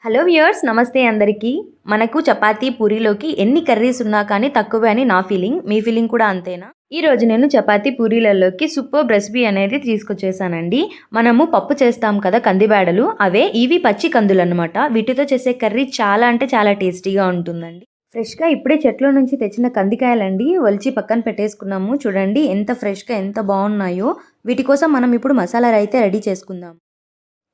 Hello viewers, నమస్తే అందరికీ. మనకు చపాతీ పూరీలోకి ఎన్ని కర్రీస్ ఉన్నా కానీ తక్కువే అని నా ఫీలింగ్. మీ ఫీలింగ్ కూడా అంతేనా? ఈరోజు నేను చపాతీ పూరీలలోకి సూపర్ రెసిపీ అనేది తీసుకొచ్చేసానండి. మనము పప్పు చేస్తాం కదా, కందిబేడలు, ఇవి పచ్చి కందులు అనమాట. వీటితో చేసే కర్రీ చాలా అంటే చాలా టేస్టీగా ఉంటుందండి. ఫ్రెష్గా ఇప్పుడే చెట్లో నుంచి తెచ్చిన కందికాయలండి, ఒలిచి పక్కన పెట్టేసుకున్నాము. చూడండి ఎంత ఫ్రెష్గా ఎంత బాగున్నాయో. వీటి కోసం మనం ఇప్పుడు మసాలా అయితే రెడీ చేసుకుందాం.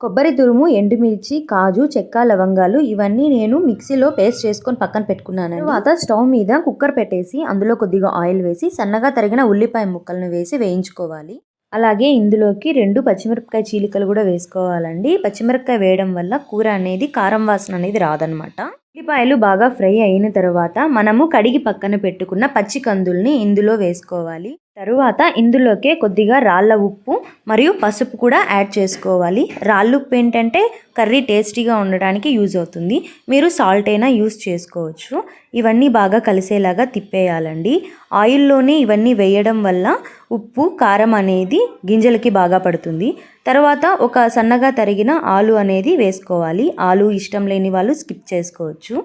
కొబ్బరి తురుము, ఎండుమిర్చి, కాజు, చెక్క, లవంగాలు ఇవన్నీ నేను మిక్సీలో పేస్ట్ చేసుకొని పక్కన పెట్టుకున్నాను. తర్వాత స్టవ్ మీద కుక్కర్ పెట్టేసి అందులో కొద్దిగా ఆయిల్ వేసి సన్నగా తరిగిన ఉల్లిపాయ ముక్కలను వేసి వేయించుకోవాలి. అలాగే ఇందులోకి 2 పచ్చిమిరపకాయ చీలికలు కూడా వేసుకోవాలండి. పచ్చిమిరపకాయ వేయడం వల్ల కూర అనేది కారం వాసన అనేది రాదనమాట. ఉల్లిపాయలు బాగా ఫ్రై అయిన తర్వాత మనము కడిగి పక్కన పెట్టుకున్న పచ్చి కందుల్ని ఇందులో వేసుకోవాలి. తరువాత ఇందులోకే కొద్దిగా రాళ్ళ ఉప్పు మరియు పసుపు కూడా యాడ్ చేసుకోవాలి. రాళ్ళ ఉప్పు ఏంటంటే కర్రీ టేస్టీగా ఉండడానికి యూజ్ అవుతుంది. మీరు సాల్ట్ అయినా యూజ్ చేసుకోవచ్చు. ఇవన్నీ బాగా కలిసేలాగా తిప్పేయాలండి. ఆయిల్లోనే ఇవన్నీ వేయడం వల్ల ఉప్పు, కారం అనేది గింజలకి బాగా పడుతుంది. తర్వాత ఒక సన్నగా తరిగిన ఆలు అనేది వేసుకోవాలి. ఆలు ఇష్టం లేని వాళ్ళు స్కిప్ చేసుకోవచ్చు.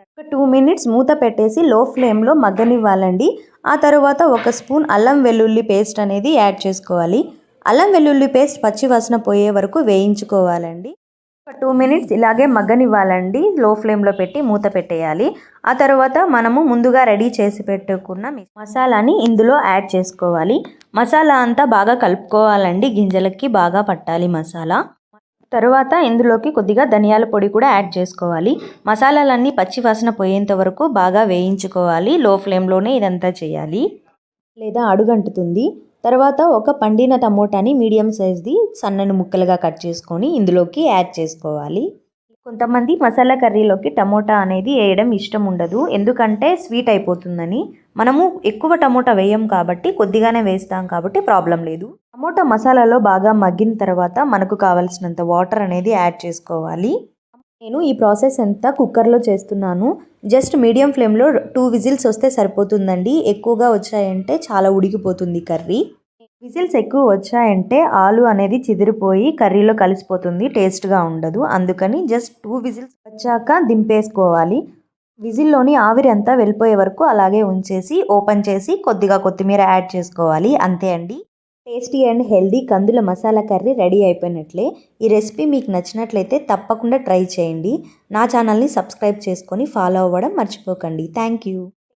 ఒక 2 మినిట్స్ మూత పెట్టేసి లో ఫ్లేమ్లో మగ్గనివ్వాలండి. ఆ తర్వాత ఒక స్పూన్ అల్లం వెల్లుల్లి పేస్ట్ అనేది యాడ్ చేసుకోవాలి. అల్లం వెల్లుల్లి పేస్ట్ పచ్చి వాసన పోయే వరకు వేయించుకోవాలండి. ఒక 2 మినిట్స్ ఇలాగే మగ్గనివ్వాలండి. లో ఫ్లేమ్లో పెట్టి మూత పెట్టేయాలి. ఆ తర్వాత మనము ముందుగా రెడీ చేసి పెట్టుకున్న మసాలాని ఇందులో యాడ్ చేసుకోవాలి. మసాలా అంతా బాగా కలుపుకోవాలండి. గింజలకి బాగా పట్టాలి మసాలా. తరువాత ఇందులోకి కొద్దిగా ధనియాల పొడి కూడా యాడ్ చేసుకోవాలి. మసాలాలన్నీ పచ్చి వాసన పోయేంత వరకు బాగా వేయించుకోవాలి. లో ఫ్లేమ్లోనే ఇదంతా చేయాలి, లేదా అడుగంటుతుంది. తర్వాత ఒక పండిన టమోటాని మీడియం సైజ్ది సన్నని ముక్కలుగా కట్ చేసుకొని ఇందులోకి యాడ్ చేసుకోవాలి. కొంతమంది మసాలా కర్రీలోకి టమోటా అనేది వేయడం ఇష్టం ఉండదు, ఎందుకంటే స్వీట్ అయిపోతుందని. మనము ఎక్కువ టమోటా వేయం కాబట్టి కొద్దిగానే వేస్తాం కాబట్టి ప్రాబ్లం లేదు. టమోటా మసాలాలో బాగా మగ్గిన తర్వాత మనకు కావాల్సినంత వాటర్ అనేది యాడ్ చేసుకోవాలి. నేను ఈ ప్రాసెస్ అంతా కుక్కర్లో చేస్తున్నాను. జస్ట్ మీడియం ఫ్లేమ్లో 2 విజిల్స్ వస్తే సరిపోతుందండి. ఎక్కువగా వచ్చాయంటే చాలా ఉడికిపోతుంది కర్రీ. విజిల్స్ ఎక్కువ వచ్చాయంటే ఆలు అనేది చిదిరిపోయి కర్రీలో కలిసిపోతుంది, టేస్ట్గా ఉండదు. అందుకని జస్ట్ 2 విజిల్స్ వచ్చాక దింపేసుకోవాలి. విజిల్లోని ఆవిరి అంతా వెళ్ళిపోయే వరకు అలాగే ఉంచేసి ఓపెన్ చేసి కొద్దిగా కొత్తిమీర యాడ్ చేసుకోవాలి. అంతే అండి, టేస్టీ అండ్ హెల్దీ కందుల మసాలా కర్రీ రెడీ అయిపోయినట్లే. ఈ రెసిపీ మీకు నచ్చినట్లయితే తప్పకుండా ట్రై చేయండి. నా ఛానల్ని సబ్స్క్రైబ్ చేసుకొని ఫాలో అవ్వడం మర్చిపోకండి. Thank you.